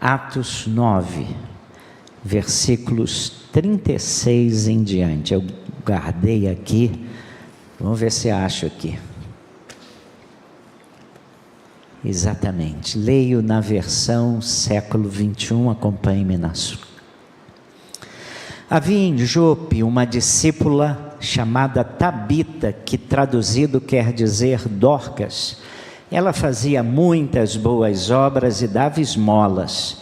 Atos 9, versículos 36 em diante. Eu guardei aqui, vamos ver se acho aqui. Exatamente, leio na versão século 21, acompanhe-me na sua. Havia em Jope uma discípula chamada Tabita, que traduzido quer dizer Dorcas. Ela fazia muitas boas obras e dava esmolas.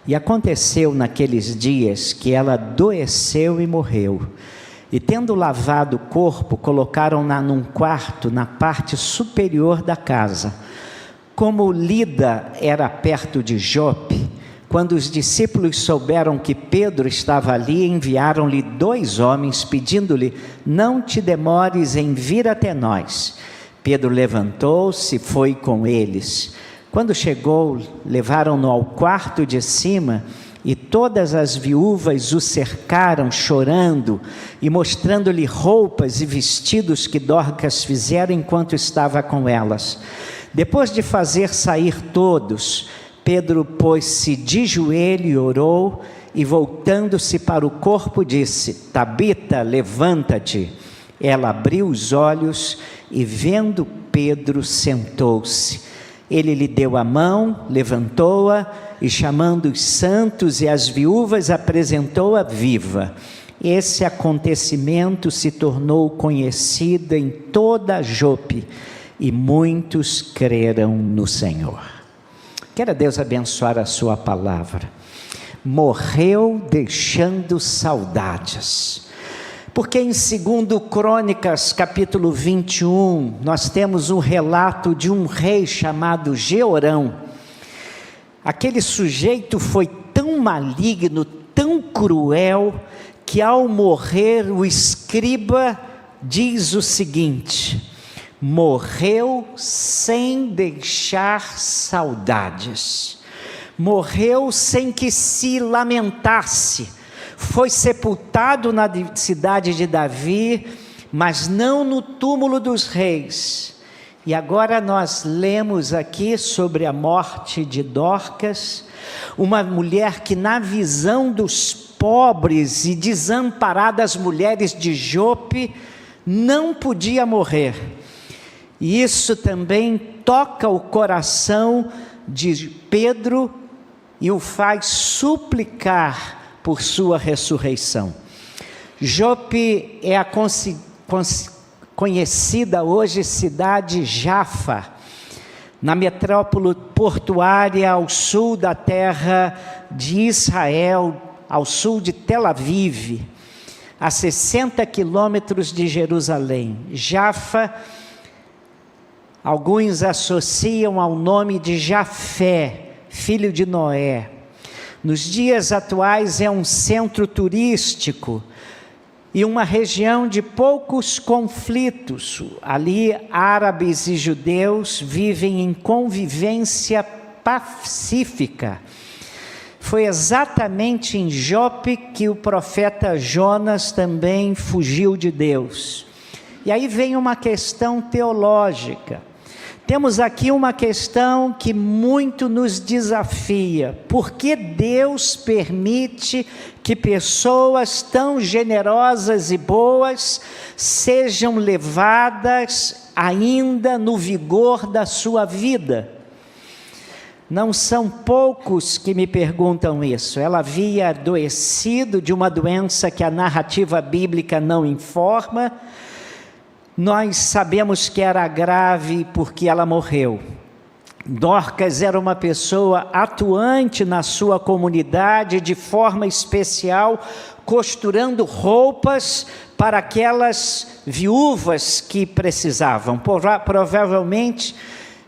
E aconteceu naqueles dias que ela adoeceu e morreu. E tendo lavado o corpo, colocaram-na num quarto na parte superior da casa. Como Lida era perto de Jope, quando os discípulos souberam que Pedro estava ali, enviaram-lhe 2 homens, pedindo-lhe: não te demores em vir até nós. Pedro levantou-se e foi com eles. Quando chegou, levaram-no ao quarto de cima, e todas as viúvas o cercaram, chorando, e mostrando-lhe roupas e vestidos que Dorcas fizera enquanto estava com elas. Depois de fazer sair todos, Pedro pôs-se de joelho e orou, e voltando-se para o corpo disse: Tabita, levanta-te. Ela abriu os olhos e, vendo Pedro, sentou-se. Ele lhe deu a mão, levantou-a e, chamando os santos e as viúvas, apresentou-a viva. Esse acontecimento se tornou conhecido em toda Jope, e muitos creram no Senhor. Quero Deus abençoar a sua palavra. Morreu deixando saudades. Porque em 2 Crônicas, capítulo 21, nós temos um relato de um rei chamado Jeorão. Aquele sujeito foi tão maligno, tão cruel, que ao morrer o escriba diz o seguinte: morreu sem deixar saudades, morreu sem que se lamentasse. Foi sepultado na cidade de Davi, mas não no túmulo dos reis. E agora nós lemos aqui sobre a morte de Dorcas, uma mulher que, na visão dos pobres e desamparadas mulheres de Jope, não podia morrer. E isso também toca o coração de Pedro e o faz suplicar por sua ressurreição. Jope é a conhecida hoje cidade Jafa, na metrópole portuária ao sul da terra de Israel, ao sul de Tel Aviv, a 60 quilômetros de Jerusalém. Jafa, alguns associam ao nome de Jafé, filho de Noé. Nos dias atuais é um centro turístico e uma região de poucos conflitos. Ali, árabes e judeus vivem em convivência pacífica. Foi exatamente em Jope que o profeta Jonas também fugiu de Deus. E aí vem uma questão teológica. Temos aqui uma questão que muito nos desafia. Por que Deus permite que pessoas tão generosas e boas sejam levadas ainda no vigor da sua vida? Não são poucos que me perguntam isso. Ela havia adoecido de uma doença que a narrativa bíblica não informa. Nós sabemos que era grave porque ela morreu. Dorcas era uma pessoa atuante na sua comunidade, de forma especial, costurando roupas para aquelas viúvas que precisavam. Provavelmente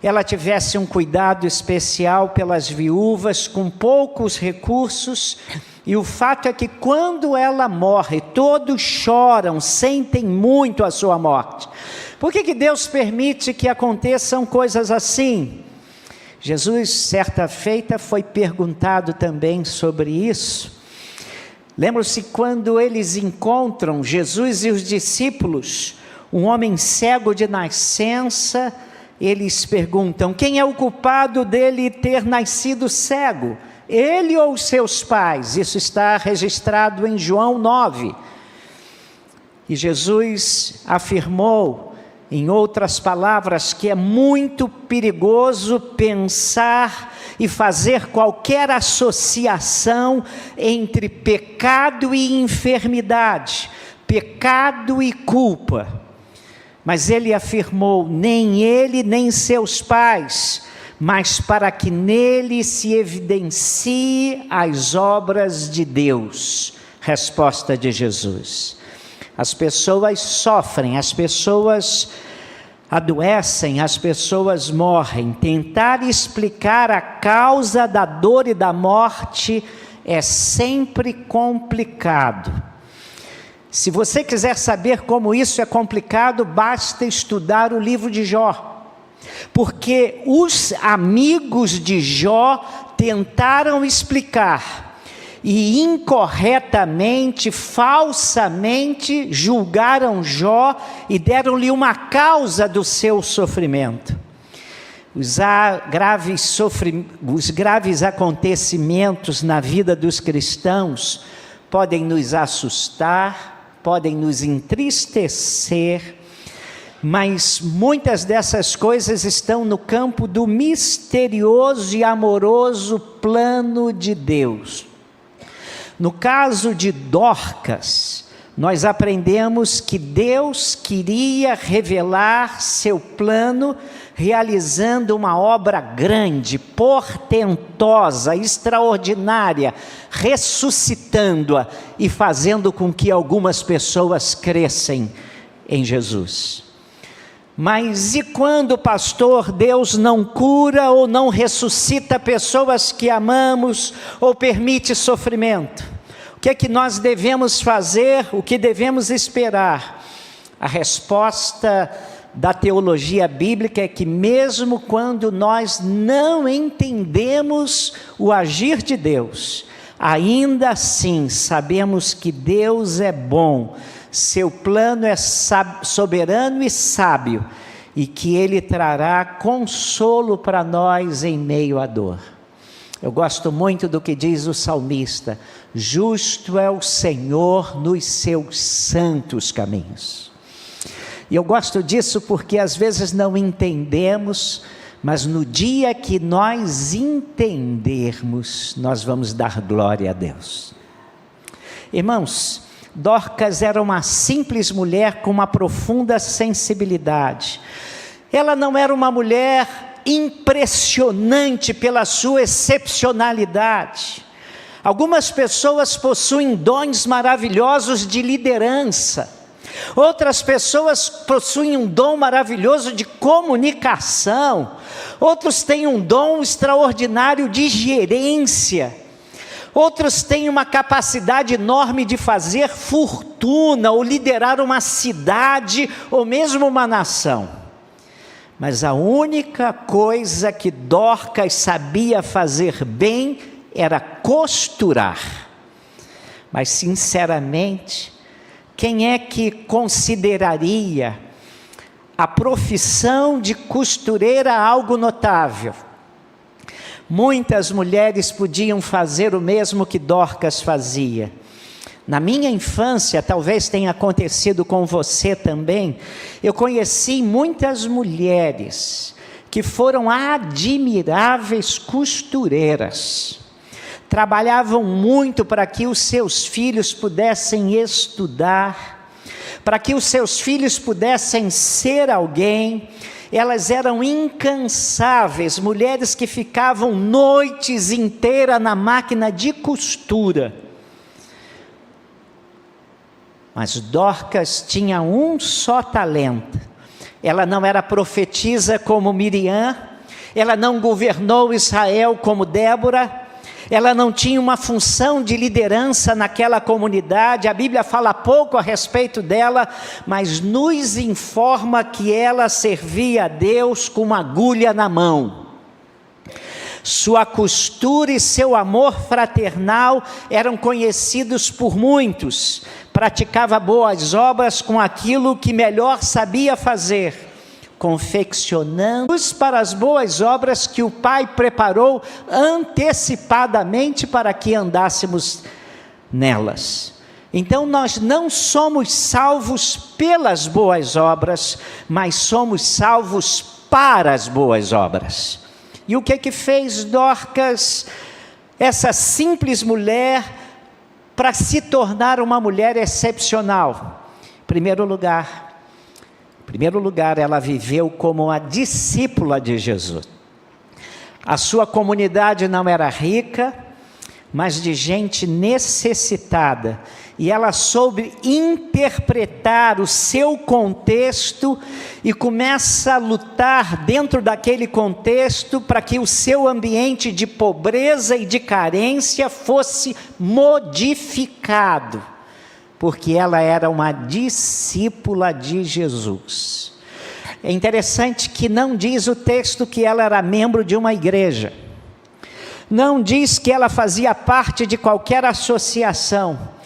ela tivesse um cuidado especial pelas viúvas com poucos recursos. E o fato é que quando ela morre, todos choram, sentem muito a sua morte. Por que Deus permite que aconteçam coisas assim? Jesus, certa feita, foi perguntado também sobre isso. Lembram-se quando eles encontram Jesus e os discípulos, um homem cego de nascença, eles perguntam: quem é o culpado dele ter nascido cego? Ele ou seus pais? Isso está registrado em João 9. E Jesus afirmou, em outras palavras, que é muito perigoso pensar e fazer qualquer associação entre pecado e enfermidade, pecado e culpa. Mas ele afirmou, nem ele nem seus pais, mas para que nele se evidencie as obras de Deus. Resposta de Jesus. As pessoas sofrem, as pessoas adoecem, as pessoas morrem. Tentar explicar a causa da dor e da morte é sempre complicado. Se você quiser saber como isso é complicado, basta estudar o livro de Jó. Porque os amigos de Jó tentaram explicar e incorretamente, falsamente julgaram Jó e deram-lhe uma causa do seu sofrimento. Os graves acontecimentos na vida dos cristãos podem nos assustar, podem nos entristecer, mas muitas dessas coisas estão no campo do misterioso e amoroso plano de Deus. No caso de Dorcas, nós aprendemos que Deus queria revelar seu plano, realizando uma obra grande, portentosa, extraordinária, ressuscitando-a e fazendo com que algumas pessoas crescem em Jesus. Mas e quando, pastor, Deus não cura ou não ressuscita pessoas que amamos ou permite sofrimento? O que é que nós devemos fazer? O que devemos esperar? A resposta da teologia bíblica é que mesmo quando nós não entendemos o agir de Deus, ainda assim sabemos que Deus é bom, seu plano é soberano e sábio, e que Ele trará consolo para nós em meio à dor. Eu gosto muito do que diz o salmista: justo é o Senhor nos seus santos caminhos. E eu gosto disso porque às vezes não entendemos, mas no dia que nós entendermos, nós vamos dar glória a Deus. Irmãos, Dorcas era uma simples mulher com uma profunda sensibilidade. Ela não era uma mulher impressionante pela sua excepcionalidade. Algumas pessoas possuem dons maravilhosos de liderança. Outras pessoas possuem um dom maravilhoso de comunicação. Outros têm um dom extraordinário de gerência. Outros têm uma capacidade enorme de fazer fortuna, ou liderar uma cidade, ou mesmo uma nação. Mas a única coisa que Dorcas sabia fazer bem era costurar. Mas sinceramente, quem é que consideraria a profissão de costureira algo notável? Muitas mulheres podiam fazer o mesmo que Dorcas fazia. Na minha infância, talvez tenha acontecido com você também, eu conheci muitas mulheres que foram admiráveis costureiras. Trabalhavam muito para que os seus filhos pudessem estudar, para que os seus filhos pudessem ser alguém. Elas eram incansáveis, mulheres que ficavam noites inteiras na máquina de costura. Mas Dorcas tinha um só talento. Ela não era profetisa como Miriam, ela não governou Israel como Débora, ela não tinha uma função de liderança naquela comunidade. A Bíblia fala pouco a respeito dela, mas nos informa que ela servia a Deus com uma agulha na mão. Sua costura e seu amor fraternal eram conhecidos por muitos. Praticava boas obras com aquilo que melhor sabia fazer, confeccionando para as boas obras que o Pai preparou antecipadamente para que andássemos nelas. Então nós não somos salvos pelas boas obras, mas somos salvos para as boas obras. E o que fez Dorcas, essa simples mulher, para se tornar uma mulher excepcional? Em primeiro lugar, ela viveu como uma discípula de Jesus. A sua comunidade não era rica, mas de gente necessitada. E ela soube interpretar o seu contexto e começa a lutar dentro daquele contexto para que o seu ambiente de pobreza e de carência fosse modificado, porque ela era uma discípula de Jesus. É interessante que não diz o texto que ela era membro de uma igreja, não diz que ela fazia parte de qualquer associação,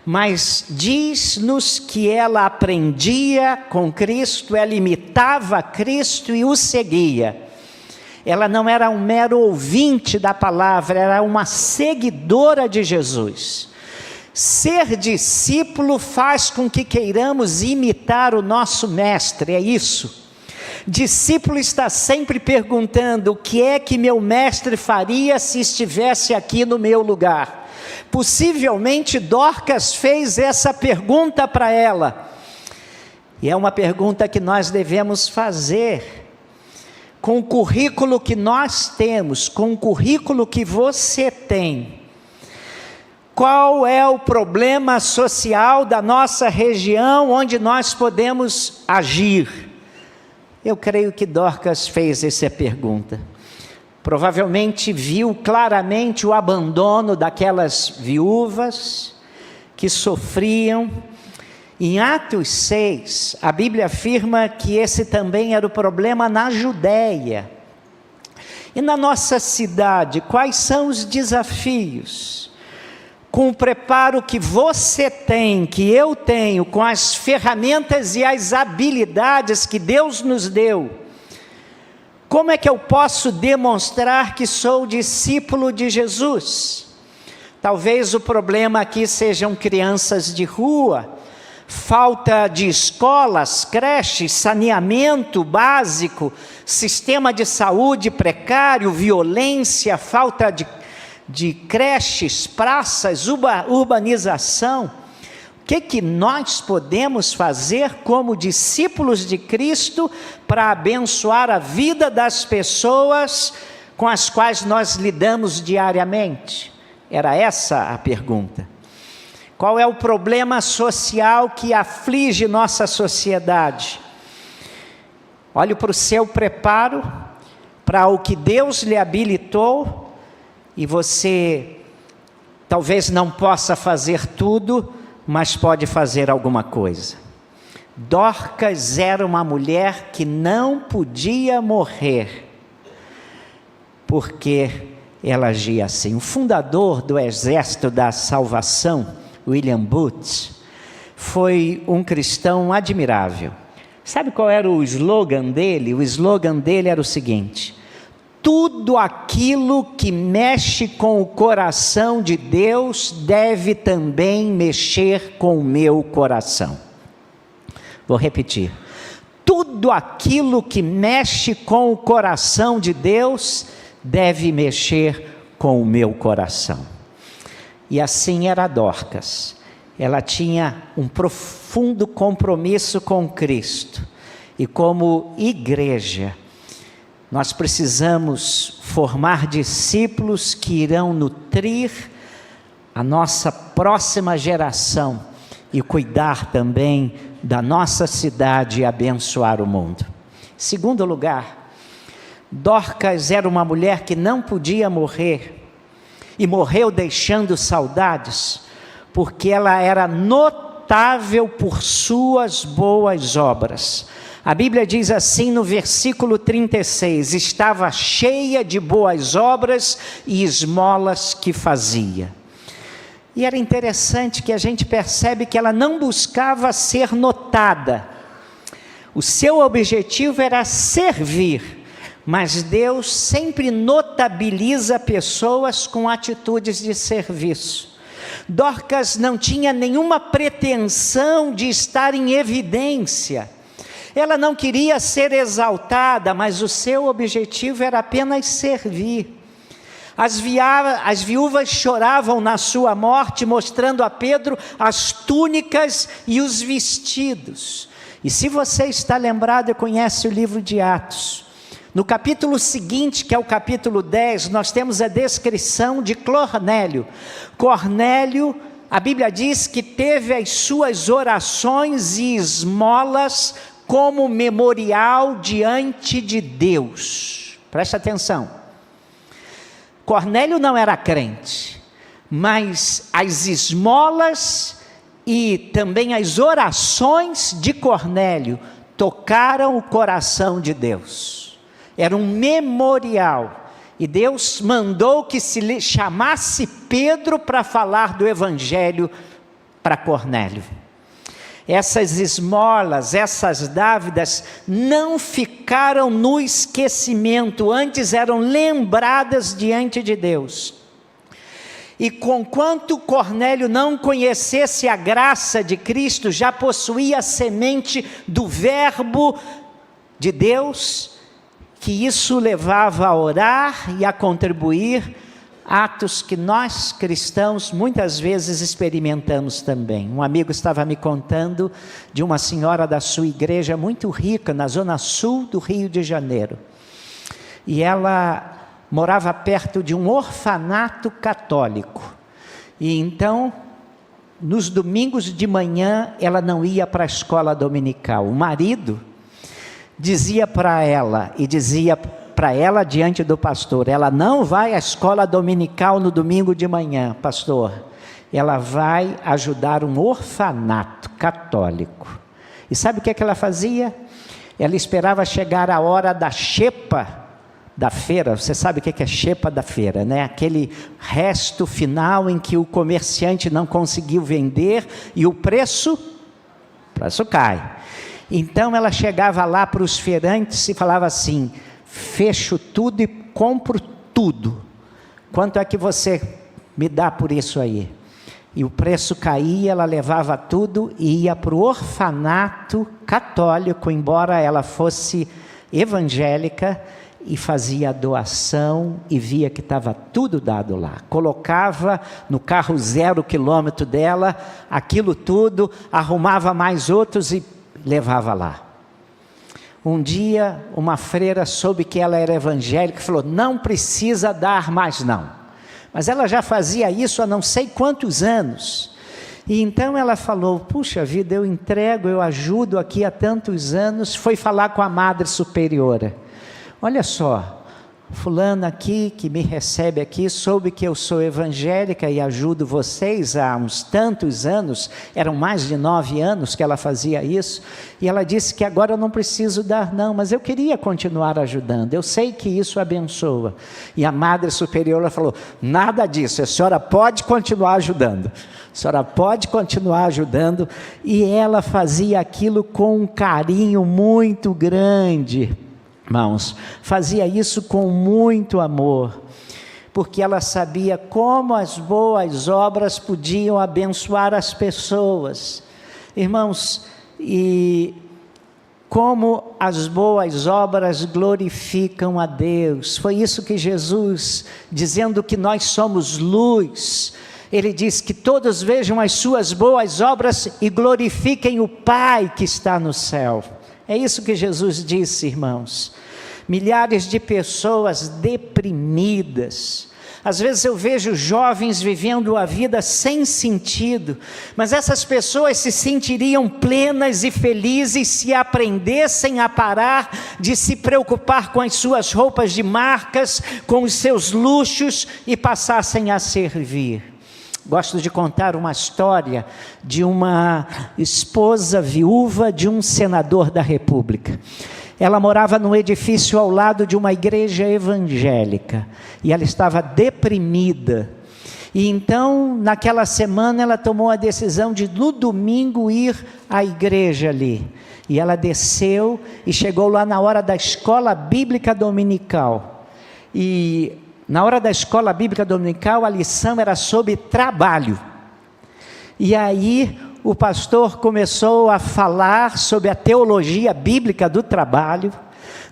mas diz-nos que ela aprendia com Cristo, ela imitava Cristo e o seguia. Ela não era um mero ouvinte da palavra, era uma seguidora de Jesus. Ser discípulo faz com que queiramos imitar o nosso mestre, é isso. Discípulo está sempre perguntando: o que é que meu mestre faria se estivesse aqui no meu lugar? Possivelmente Dorcas fez essa pergunta para ela, e é uma pergunta que nós devemos fazer, com o currículo que nós temos, com o currículo que você tem. Qual é o problema social da nossa região onde nós podemos agir? Eu creio que Dorcas fez essa pergunta. Provavelmente viu claramente o abandono daquelas viúvas que sofriam. Em Atos 6, a Bíblia afirma que esse também era o problema na Judéia. E na nossa cidade, quais são os desafios? Com o preparo que você tem, que eu tenho, com as ferramentas e as habilidades que Deus nos deu, como é que eu posso demonstrar que sou discípulo de Jesus? Talvez o problema aqui sejam crianças de rua, falta de escolas, creches, saneamento básico, sistema de saúde precário, violência, falta de creches, praças, urbanização. O que nós podemos fazer como discípulos de Cristo para abençoar a vida das pessoas com as quais nós lidamos diariamente? Era essa a pergunta. Qual é o problema social que aflige nossa sociedade? Olhe para o seu preparo, para o que Deus lhe habilitou, e você talvez não possa fazer tudo, mas pode fazer alguma coisa. Dorcas era uma mulher que não podia morrer, porque ela agia assim. O fundador do Exército da Salvação, William Booth, foi um cristão admirável. Sabe qual era o slogan dele? O slogan dele era o seguinte: tudo aquilo que mexe com o coração de Deus deve também mexer com o meu coração. Vou repetir. Tudo aquilo que mexe com o coração de Deus deve mexer com o meu coração. E assim era Dorcas. Ela tinha um profundo compromisso com Cristo. E como igreja, nós precisamos formar discípulos que irão nutrir a nossa próxima geração e cuidar também da nossa cidade e abençoar o mundo. Segundo lugar, Dorcas era uma mulher que não podia morrer, e morreu deixando saudades, porque ela era notável por suas boas obras. A Bíblia diz assim no versículo 36, estava cheia de boas obras e esmolas que fazia. E era interessante que a gente percebe que ela não buscava ser notada. O seu objetivo era servir, mas Deus sempre notabiliza pessoas com atitudes de serviço. Dorcas não tinha nenhuma pretensão de estar em evidência. Ela não queria ser exaltada, mas o seu objetivo era apenas servir. As viúvas choravam na sua morte, mostrando a Pedro as túnicas e os vestidos. E se você está lembrado e conhece o livro de Atos, no capítulo seguinte, que é o capítulo 10, nós temos a descrição de Cornélio. Cornélio, a Bíblia diz que teve as suas orações e esmolas como memorial diante de Deus. Presta atenção. Cornélio não era crente, mas as esmolas e também as orações de Cornélio tocaram o coração de Deus. Era um memorial. E Deus mandou que se chamasse Pedro para falar do evangelho para Cornélio. Essas esmolas, essas dávidas não ficaram no esquecimento, antes eram lembradas diante de Deus. E conquanto Cornélio não conhecesse a graça de Cristo, já possuía a semente do verbo de Deus, que isso levava a orar e a contribuir, atos que nós cristãos muitas vezes experimentamos também. Um amigo estava me contando de uma senhora da sua igreja muito rica, na zona sul do Rio de Janeiro. E ela morava perto de um orfanato católico. E então, nos domingos de manhã, ela não ia para a escola dominical. O marido dizia para ela, e dizia para ela diante do pastor, ela não vai à escola dominical no domingo de manhã, pastor. Ela vai ajudar um orfanato católico. E sabe o que ela fazia? Ela esperava chegar a hora da xepa da feira. Você sabe o que é xepa da feira, né? Aquele resto final em que o comerciante não conseguiu vender e o preço cai. Então ela chegava lá para os feirantes e falava assim: fecho tudo e compro tudo. Quanto é que você me dá por isso aí? E o preço caía, ela levava tudo e ia para o orfanato católico, embora ela fosse evangélica, e fazia a doação e via que estava tudo dado lá. Colocava no carro 0 quilômetro dela, aquilo tudo, arrumava mais outros e levava lá. Um dia, uma freira soube que ela era evangélica e falou: não precisa dar mais não. Mas ela já fazia isso há não sei quantos anos. E então ela falou: puxa vida, eu entrego, eu ajudo aqui há tantos anos. Foi falar com a Madre Superiora. Olha só, fulana aqui, que me recebe aqui, soube que eu sou evangélica e ajudo vocês há uns tantos anos, eram mais de 9 anos que ela fazia isso, e ela disse que agora eu não preciso dar não, mas eu queria continuar ajudando, eu sei que isso abençoa. E a Madre Superiora falou: nada disso, a senhora pode continuar ajudando, a senhora pode continuar ajudando. E ela fazia aquilo com um carinho muito grande. Irmãos, fazia isso com muito amor, porque ela sabia como as boas obras podiam abençoar as pessoas. Irmãos, e como as boas obras glorificam a Deus. Foi isso que Jesus, dizendo que nós somos luz, Ele diz que todos vejam as suas boas obras e glorifiquem o Pai que está no céu. É isso que Jesus disse, irmãos. Milhares de pessoas deprimidas. Às vezes eu vejo jovens vivendo a vida sem sentido, mas essas pessoas se sentiriam plenas e felizes se aprendessem a parar de se preocupar com as suas roupas de marcas, com os seus luxos, e passassem a servir. Gosto de contar uma história de uma esposa viúva de um senador da República. Ela morava num edifício ao lado de uma igreja evangélica, e ela estava deprimida. E então, naquela semana, ela tomou a decisão de, no domingo, ir à igreja ali. E ela desceu e chegou lá na hora da escola bíblica dominical. E na hora da escola bíblica dominical, a lição era sobre trabalho. E aí, o pastor começou a falar sobre a teologia bíblica do trabalho.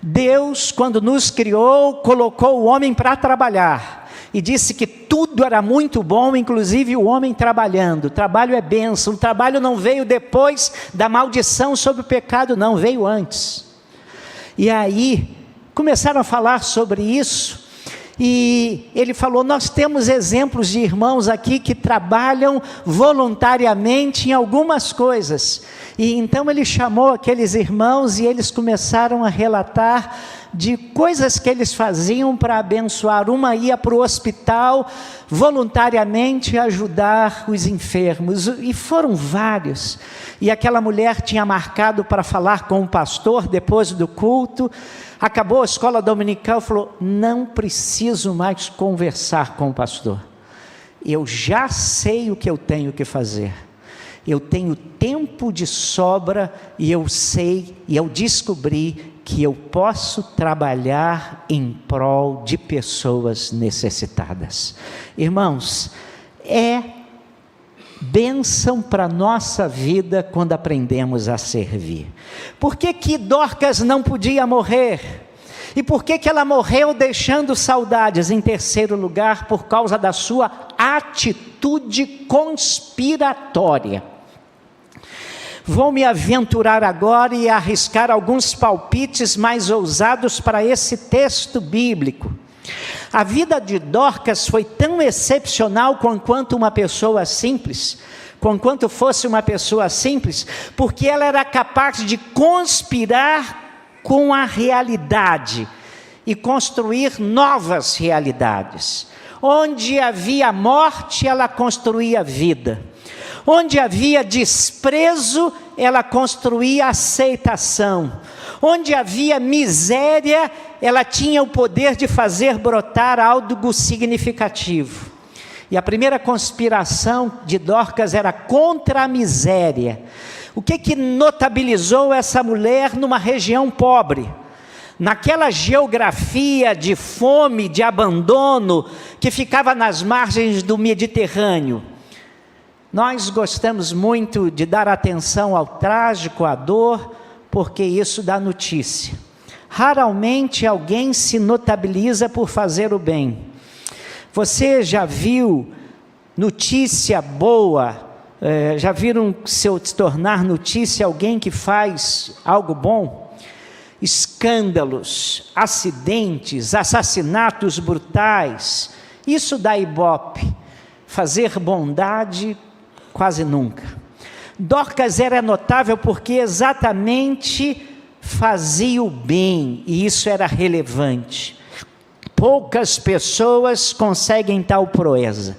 Deus, quando nos criou, colocou o homem para trabalhar. E disse que tudo era muito bom, inclusive o homem trabalhando. O trabalho é bênção. O trabalho não veio depois da maldição sobre o pecado, não, veio antes. E aí, começaram a falar sobre isso. E ele falou, nós temos exemplos de irmãos aqui que trabalham voluntariamente em algumas coisas. E então ele chamou aqueles irmãos e eles começaram a relatar de coisas que eles faziam para abençoar. Uma ia para o hospital voluntariamente ajudar os enfermos, e foram vários. E aquela mulher tinha marcado para falar com o pastor depois do culto. Acabou a escola dominical e falou, não preciso mais conversar com o pastor. Eu já sei o que eu tenho que fazer. Eu tenho tempo de sobra e eu sei, e eu descobri que eu posso trabalhar em prol de pessoas necessitadas. Irmãos, é bênção para a nossa vida quando aprendemos a servir. Por que que Dorcas não podia morrer? E por que que ela morreu deixando saudades? Em terceiro lugar, por causa da sua atitude conspiratória. Vou me aventurar agora e arriscar alguns palpites mais ousados para esse texto bíblico. A vida de Dorcas foi tão excepcional quanto uma pessoa simples, quanto fosse uma pessoa simples, porque ela era capaz de conspirar com a realidade e construir novas realidades. Onde havia morte, ela construía vida. Onde havia desprezo, ela construía aceitação. Onde havia miséria, ela tinha o poder de fazer brotar algo significativo. E a primeira conspiração de Dorcas era contra a miséria. O que notabilizou essa mulher numa região pobre? Naquela geografia de fome, de abandono, que ficava nas margens do Mediterrâneo. Nós gostamos muito de dar atenção ao trágico, à dor, porque isso dá notícia. Raramente alguém se notabiliza por fazer o bem. Você já viu notícia boa? Já viram se tornar notícia alguém que faz algo bom? Escândalos, acidentes, assassinatos brutais. Isso dá ibope. Fazer bondade, quase nunca. Dorcas era notável porque exatamente fazia o bem, e isso era relevante. Poucas pessoas conseguem tal proeza.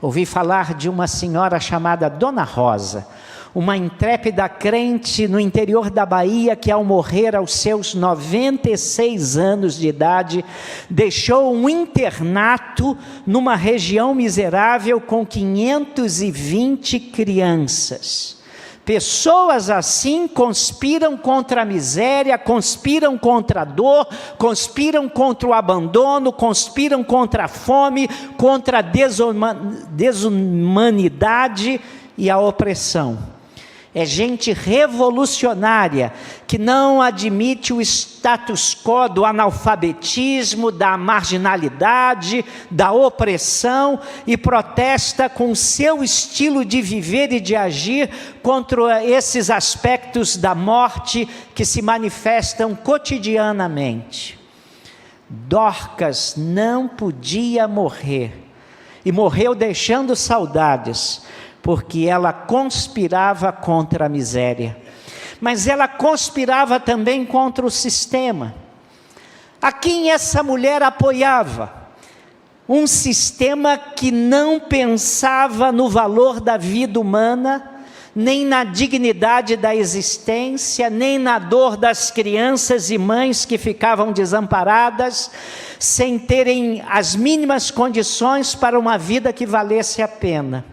Ouvi falar de uma senhora chamada Dona Rosa, uma intrépida crente no interior da Bahia, que ao morrer aos seus 96 anos de idade, deixou um internato numa região miserável com 520 crianças. Pessoas assim conspiram contra a miséria, conspiram contra a dor, conspiram contra o abandono, conspiram contra a fome, contra a desumanidade e a opressão. É gente revolucionária, que não admite o status quo do analfabetismo, da marginalidade, da opressão, e protesta com seu estilo de viver e de agir contra esses aspectos da morte que se manifestam cotidianamente. Dorcas não podia morrer, e morreu deixando saudades, porque ela conspirava contra a miséria, mas ela conspirava também contra o sistema. A quem essa mulher apoiava? Um sistema que não pensava no valor da vida humana, nem na dignidade da existência, nem na dor das crianças e mães que ficavam desamparadas, sem terem as mínimas condições para uma vida que valesse a pena.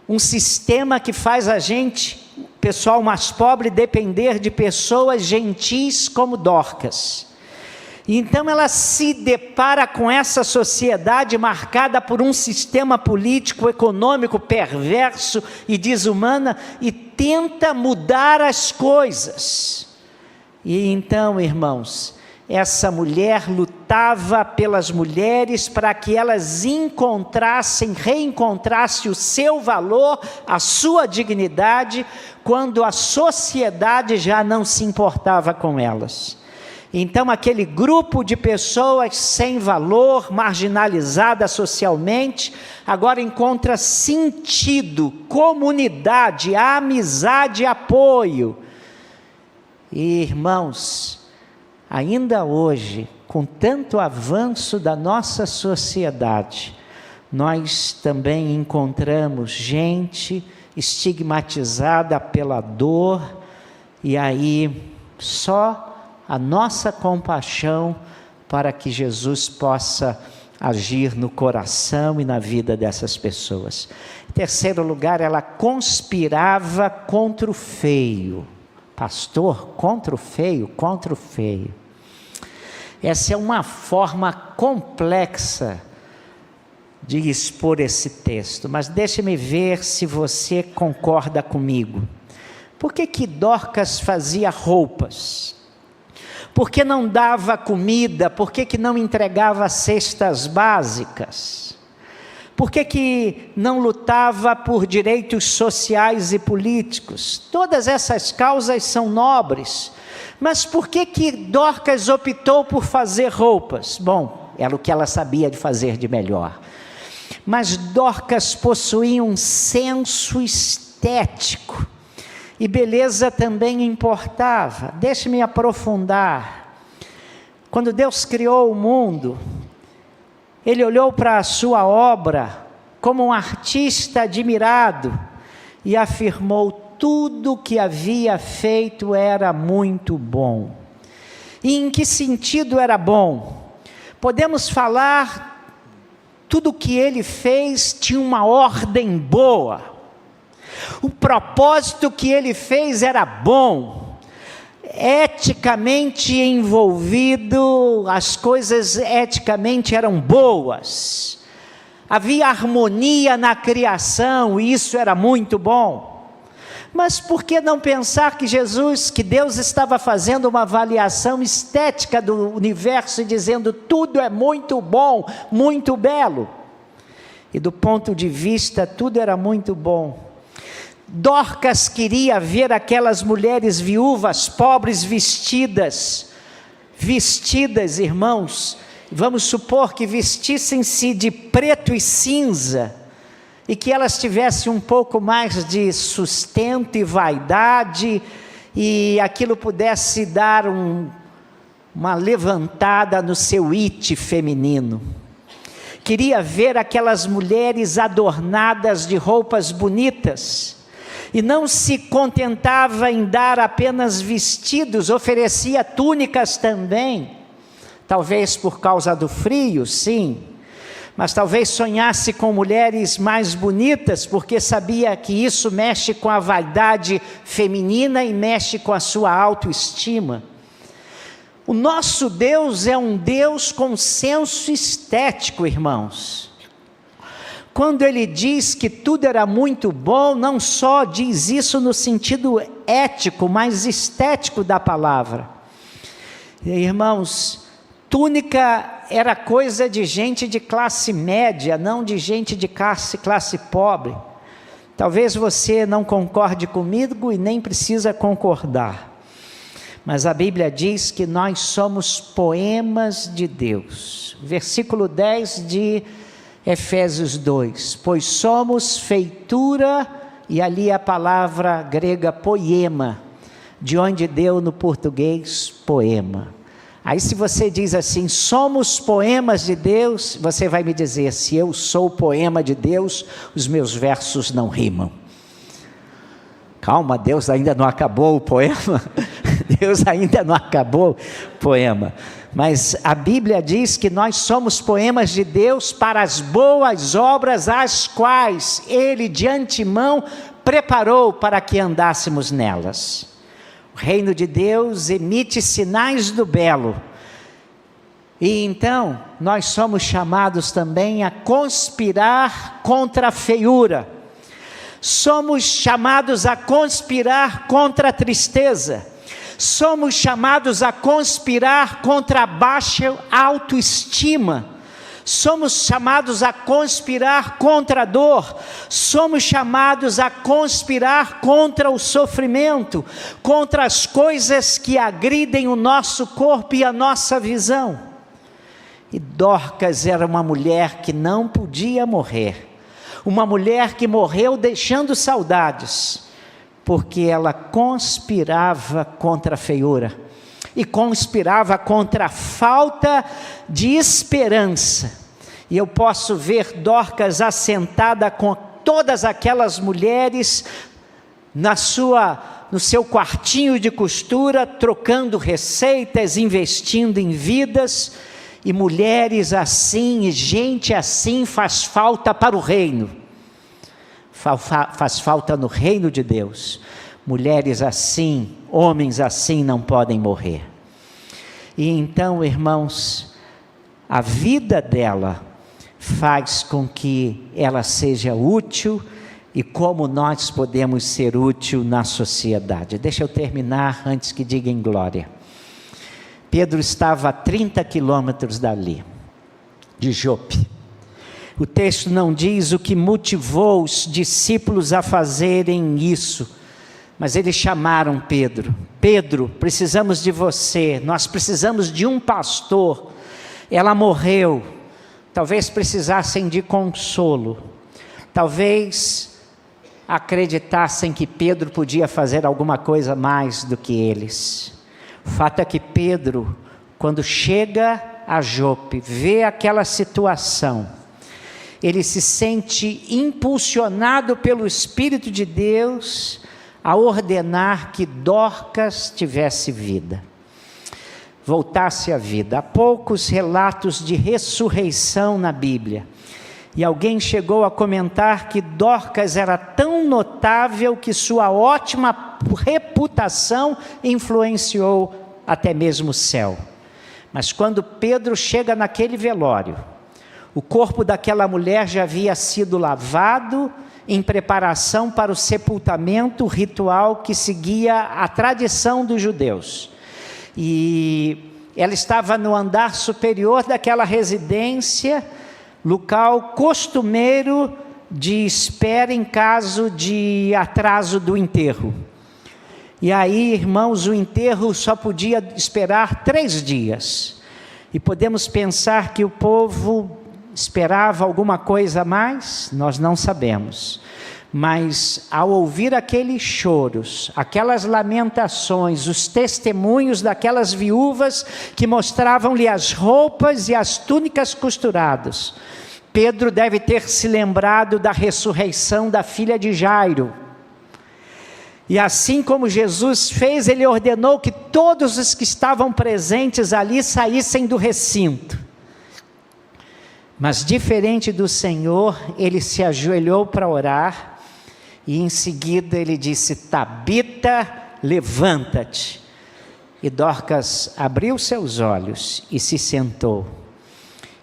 Um sistema que faz a gente, pessoal mais pobre, depender de pessoas gentis como Dorcas. Então ela se depara com essa sociedade marcada por um sistema político, econômico perverso e desumana, e tenta mudar as coisas. E então, irmãos, essa mulher lutava pelas mulheres para que elas reencontrassem o seu valor, a sua dignidade, quando a sociedade já não se importava com elas. Então aquele grupo de pessoas sem valor, marginalizadas socialmente, agora encontra sentido, comunidade, amizade, apoio. E, irmãos, ainda hoje, com tanto avanço da nossa sociedade, nós também encontramos gente estigmatizada pela dor, e aí só a nossa compaixão para que Jesus possa agir no coração e na vida dessas pessoas. Em terceiro lugar, ela conspirava contra o feio. Pastor, contra o feio, contra o feio. Essa é uma forma complexa de expor esse texto, mas deixe-me ver se você concorda comigo. Por que Dorcas fazia roupas? Por que não dava comida? Por que não entregava cestas básicas? Por que não lutava por direitos sociais e políticos? Todas essas causas são nobres. Mas por que Dorcas optou por fazer roupas? Bom, era o que ela sabia de fazer de melhor. Mas Dorcas possuía um senso estético. E beleza também importava. Deixe-me aprofundar. Quando Deus criou o mundo, Ele olhou para a sua obra como um artista admirado e afirmou: tudo o que havia feito era muito bom. E em que sentido era bom? Podemos falar, tudo o que Ele fez tinha uma ordem boa. O propósito que Ele fez era bom, eticamente envolvido, as coisas eticamente eram boas, havia harmonia na criação, e isso era muito bom. Mas por que não pensar que Deus estava fazendo uma avaliação estética do universo e dizendo: tudo é muito bom, muito belo? E do ponto de vista, tudo era muito bom. Dorcas queria ver aquelas mulheres viúvas, pobres, vestidas, irmãos, vamos supor que vestissem-se de preto e cinza, e que elas tivessem um pouco mais de sustento e vaidade, e aquilo pudesse dar uma levantada no seu it feminino. Queria ver aquelas mulheres adornadas de roupas bonitas, e não se contentava em dar apenas vestidos, oferecia túnicas também, talvez por causa do frio, sim, mas talvez sonhasse com mulheres mais bonitas, porque sabia que isso mexe com a vaidade feminina e mexe com a sua autoestima. O nosso Deus é um Deus com senso estético, irmãos. Quando Ele diz que tudo era muito bom, não só diz isso no sentido ético, mas estético da palavra. Irmãos, túnica era coisa de gente de classe média, não de gente de classe pobre. Talvez você não concorde comigo e nem precisa concordar. Mas a Bíblia diz que nós somos poemas de Deus. Versículo 10 de Efésios 2, pois somos feitura, e ali a palavra grega poema, de onde deu no português poema. Aí se você diz assim, somos poemas de Deus, você vai me dizer, se eu sou poema de Deus, os meus versos não rimam. Calma, Deus ainda não acabou o poema. Deus ainda não acabou o poema. Mas a Bíblia diz que nós somos poemas de Deus para as boas obras, as quais Ele de antemão preparou para que andássemos nelas. O reino de Deus emite sinais do belo. E então, nós somos chamados também a conspirar contra a feiura. Somos chamados a conspirar contra a tristeza. Somos chamados a conspirar contra a baixa autoestima. Somos chamados a conspirar contra a dor. Somos chamados a conspirar contra o sofrimento, contra as coisas que agridem o nosso corpo e a nossa visão. E Dorcas era uma mulher que não podia morrer. Uma mulher que morreu deixando saudades, porque ela conspirava contra a feiura. E conspirava contra a falta de esperança. E eu posso ver Dorcas assentada com todas aquelas mulheres no seu quartinho de costura, trocando receitas, investindo em vidas. E mulheres assim, gente assim faz falta para o reino. Faz falta no reino de Deus. Mulheres assim, homens assim não podem morrer. E então, irmãos, a vida dela faz com que ela seja útil, e como nós podemos ser útil na sociedade. Deixa eu terminar antes que diga em glória. Pedro estava a 30 quilômetros dali, de Jope. O texto não diz o que motivou os discípulos a fazerem isso, mas eles chamaram Pedro. Pedro, precisamos de você, nós precisamos de um pastor. Ela morreu, talvez precisassem de consolo, talvez acreditassem que Pedro podia fazer alguma coisa mais do que eles. O fato é que Pedro, quando chega a Jope, vê aquela situação, ele se sente impulsionado pelo Espírito de Deus a ordenar que Dorcas tivesse vida, voltasse à vida. Há poucos relatos de ressurreição na Bíblia, e alguém chegou a comentar que Dorcas era tão notável que sua ótima reputação influenciou até mesmo o céu. Mas quando Pedro chega naquele velório, o corpo daquela mulher já havia sido lavado em preparação para o sepultamento ritual que seguia a tradição dos judeus. E ela estava no andar superior daquela residência, local costumeiro de espera em caso de atraso do enterro. E aí, irmãos, o enterro só podia esperar 3 dias. E podemos pensar que o povo esperava alguma coisa a mais? Nós não sabemos. Mas ao ouvir aqueles choros, aquelas lamentações, os testemunhos daquelas viúvas que mostravam-lhe as roupas e as túnicas costuradas, Pedro deve ter se lembrado da ressurreição da filha de Jairo. E assim como Jesus fez, ele ordenou que todos os que estavam presentes ali saíssem do recinto. Mas diferente do Senhor, ele se ajoelhou para orar, e em seguida ele disse: Tabita, levanta-te. E Dorcas abriu seus olhos e se sentou.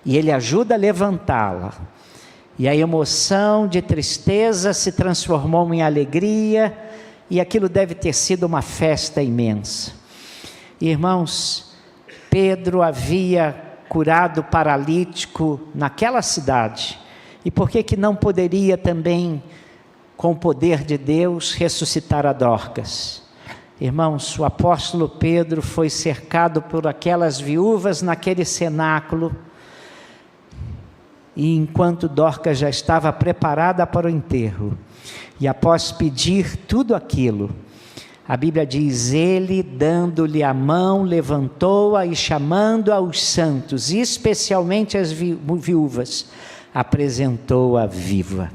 E ele ajuda a levantá-la. E a emoção de tristeza se transformou em alegria, e aquilo deve ter sido uma festa imensa. Irmãos, Pedro havia curado o paralítico naquela cidade, e por que não poderia também, com o poder de Deus, ressuscitar a Dorcas? Irmãos, o apóstolo Pedro foi cercado por aquelas viúvas naquele cenáculo, e enquanto Dorcas já estava preparada para o enterro, e após pedir tudo aquilo, A Bíblia diz: ele, dando-lhe a mão, levantou-a e, chamando aos santos, especialmente as viúvas, apresentou-a viva.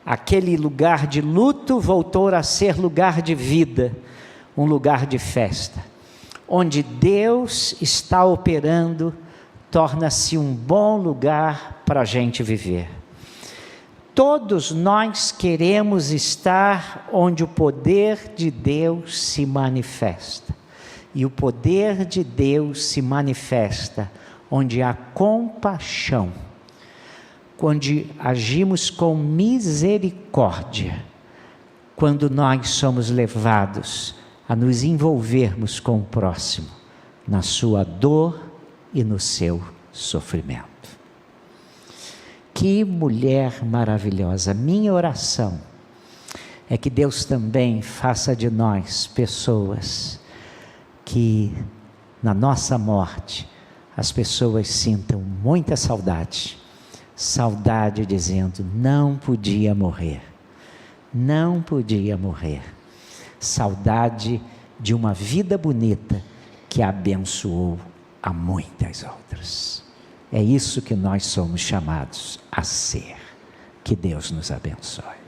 Aquele lugar de luto voltou a ser lugar de vida, um lugar de festa. Onde Deus está operando, torna-se um bom lugar para a gente viver. Todos nós queremos estar onde o poder de Deus se manifesta. E o poder de Deus se manifesta onde há compaixão, quando agimos com misericórdia, quando nós somos levados a nos envolvermos com o próximo, na sua dor e no seu sofrimento. Que mulher maravilhosa! Minha oração é que Deus também faça de nós pessoas que, na nossa morte, as pessoas sintam muita saudade. Saudade dizendo: não podia morrer, não podia morrer. Saudade de uma vida bonita que abençoou a muitas outras. É isso que nós somos chamados a ser. Que Deus nos abençoe.